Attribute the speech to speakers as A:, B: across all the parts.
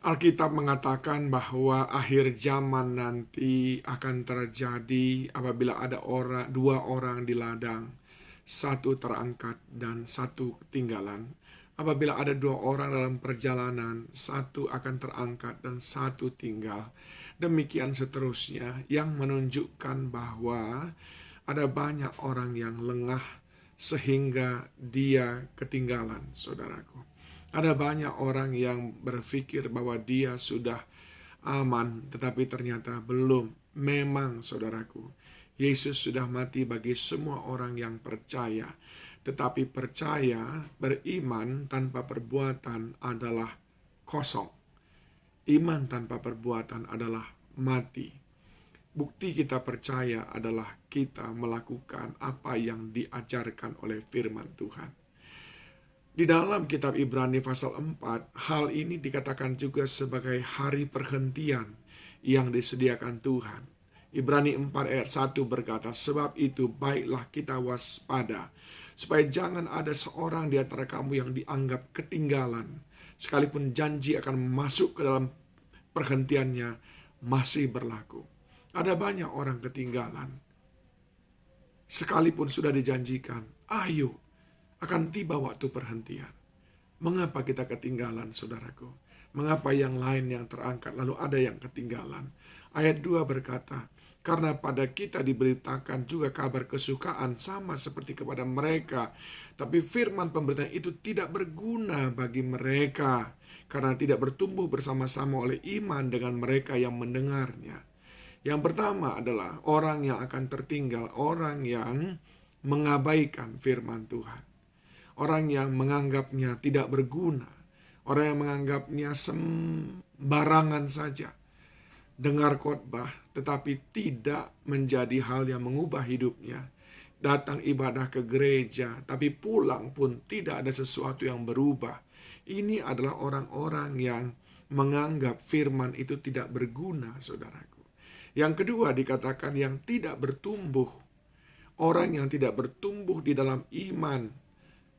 A: Alkitab mengatakan bahwa akhir zaman nanti akan terjadi apabila ada dua orang di ladang, satu terangkat dan satu ketinggalan. Apabila ada dua orang dalam perjalanan, satu akan terangkat dan satu tinggal. Demikian seterusnya, yang menunjukkan bahwa ada banyak orang yang lengah sehingga dia ketinggalan, saudaraku. Ada banyak orang yang berpikir bahwa dia sudah aman, tetapi ternyata belum. Memang, saudaraku, Yesus sudah mati bagi semua orang yang percaya. Tetapi percaya, beriman tanpa perbuatan adalah kosong. Iman tanpa perbuatan adalah mati. Bukti kita percaya adalah kita melakukan apa yang diajarkan oleh firman Tuhan. Di dalam kitab Ibrani pasal 4, hal ini dikatakan juga sebagai hari perhentian yang disediakan Tuhan. Ibrani 4 ayat 1 berkata, sebab itu baiklah kita waspada, supaya jangan ada seorang di antara kamu yang dianggap ketinggalan, sekalipun janji akan masuk ke dalam perhentiannya masih berlaku. Ada banyak orang ketinggalan, sekalipun sudah dijanjikan, ayo, akan tiba waktu perhentian. Mengapa kita ketinggalan, saudaraku? Mengapa yang lain yang terangkat, lalu ada yang ketinggalan? Ayat 2 berkata, karena pada kita diberitakan juga kabar kesukaan sama seperti kepada mereka. Tapi firman pemberitaan itu tidak berguna bagi mereka, karena tidak bertumbuh bersama-sama oleh iman dengan mereka yang mendengarnya. Yang pertama adalah orang yang akan tertinggal, orang yang mengabaikan firman Tuhan. Orang yang menganggapnya tidak berguna. Orang yang menganggapnya sembarangan saja. Dengar khotbah tetapi tidak menjadi hal yang mengubah hidupnya. Datang ibadah ke gereja tapi pulang pun tidak ada sesuatu yang berubah. Ini adalah orang-orang yang menganggap firman itu tidak berguna, saudaraku. Yang kedua dikatakan yang tidak bertumbuh. Orang yang tidak bertumbuh di dalam iman,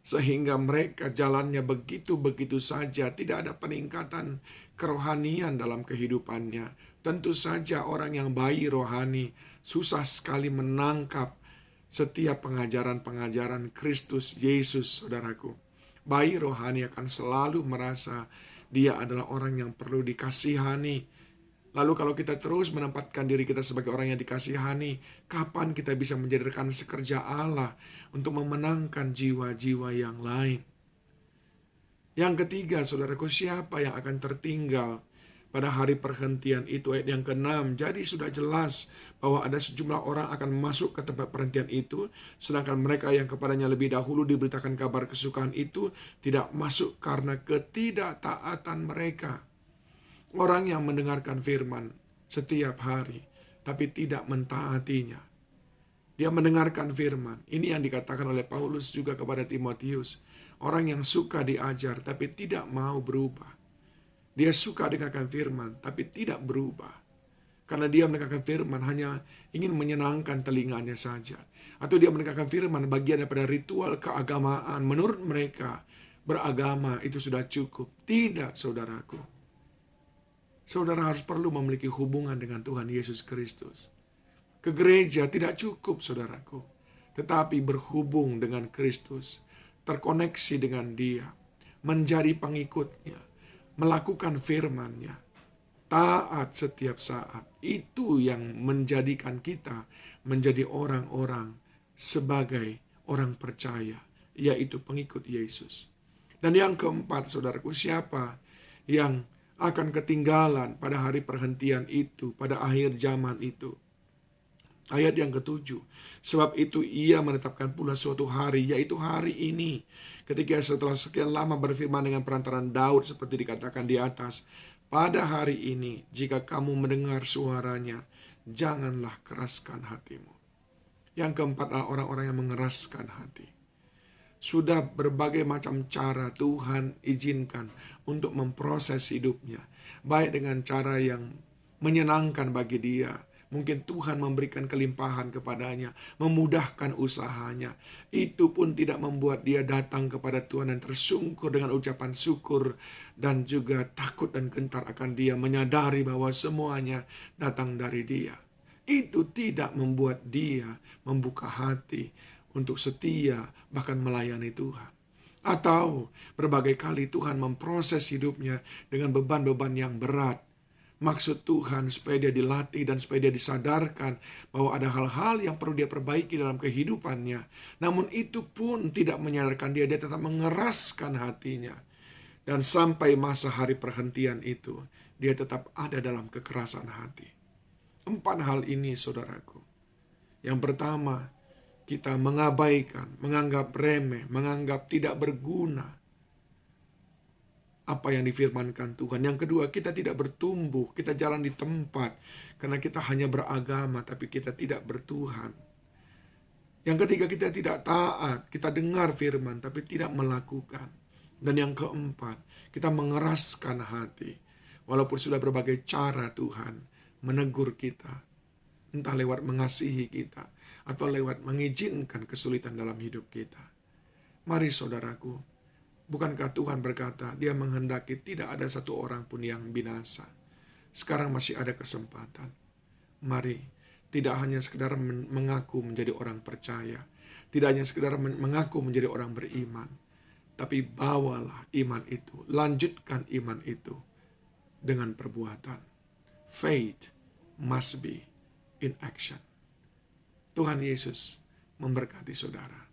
A: sehingga mereka jalannya begitu-begitu saja, tidak ada peningkatan kerohanian dalam kehidupannya. Tentu saja orang yang bayi rohani susah sekali menangkap setiap pengajaran-pengajaran Kristus Yesus, saudaraku. Bayi rohani akan selalu merasa dia adalah orang yang perlu dikasihani. Lalu kalau kita terus menempatkan diri kita sebagai orang yang dikasihani, kapan kita bisa menjadi rekan sekerja Allah untuk memenangkan jiwa-jiwa yang lain? Yang ketiga, saudaraku, siapa yang akan tertinggal pada hari perhentian itu? Ayat yang ke-6, jadi sudah jelas bahwa ada sejumlah orang akan masuk ke tempat perhentian itu, sedangkan mereka yang kepadanya lebih dahulu diberitakan kabar kesukaan itu tidak masuk karena ketidaktaatan mereka. Orang yang mendengarkan firman setiap hari, tapi tidak mentaatinya. Dia mendengarkan firman. Ini yang dikatakan oleh Paulus juga kepada Timotius. Orang yang suka diajar, tapi tidak mau berubah. Dia suka dengarkan firman, tapi tidak berubah. Karena dia mendengarkan firman hanya ingin menyenangkan telinganya saja. Atau dia mendengarkan firman bagian daripada ritual keagamaan. Menurut mereka, beragama itu sudah cukup. Tidak, saudaraku. Saudara harus perlu memiliki hubungan dengan Tuhan Yesus Kristus. Ke gereja tidak cukup, saudaraku. Tetapi berhubung dengan Kristus. Terkoneksi dengan Dia. Menjadi pengikutnya. Melakukan firman-Nya. Taat setiap saat. Itu yang menjadikan kita menjadi orang-orang sebagai orang percaya. Yaitu pengikut Yesus. Dan yang keempat, saudaraku, siapa yang akan ketinggalan pada hari perhentian itu, pada akhir zaman itu? Ayat yang ke-7, sebab itu ia menetapkan pula suatu hari, yaitu hari ini, ketika setelah sekian lama berfirman dengan perantaran Daud seperti dikatakan di atas, pada hari ini jika kamu mendengar suaranya, janganlah keraskan hatimu. Yang keempat adalah orang-orang yang mengeraskan hati. Sudah berbagai macam cara Tuhan izinkan untuk memproses hidupnya. Baik dengan cara yang menyenangkan bagi dia, Mungkin Tuhan memberikan kelimpahan kepadanya, memudahkan usahanya. Itu pun tidak membuat dia datang kepada Tuhan dan tersungkur dengan ucapan syukur dan juga takut dan gentar akan dia, menyadari bahwa semuanya datang dari dia. Itu tidak membuat dia membuka hati untuk setia bahkan melayani Tuhan. Atau berbagai kali Tuhan memproses hidupnya dengan beban-beban yang berat. Maksud Tuhan supaya dia dilatih dan supaya dia disadarkan bahwa ada hal-hal yang perlu dia perbaiki dalam kehidupannya. Namun itu pun tidak menyadarkan dia tetap mengeraskan hatinya. Dan sampai masa hari perhentian itu, dia tetap ada dalam kekerasan hati. 4 hal ini, saudaraku. Yang pertama, kita mengabaikan, menganggap remeh, menganggap tidak berguna apa yang difirmankan Tuhan. Yang kedua, kita tidak bertumbuh, kita jalan di tempat karena kita hanya beragama tapi kita tidak bertuhan. Yang ketiga, kita tidak taat, kita dengar firman tapi tidak melakukan. Dan yang keempat, kita mengeraskan hati walaupun sudah berbagai cara Tuhan menegur kita, entah lewat mengasihi kita atau lewat mengizinkan kesulitan dalam hidup kita. Mari saudaraku, bukankah Tuhan berkata, Dia menghendaki tidak ada satu orang pun yang binasa. Sekarang masih ada kesempatan. Mari, tidak hanya sekedar mengaku menjadi orang percaya, tidak hanya sekedar mengaku menjadi orang beriman, tapi bawalah iman itu, lanjutkan iman itu dengan perbuatan. Faith must be in action. Tuhan Yesus memberkati saudara.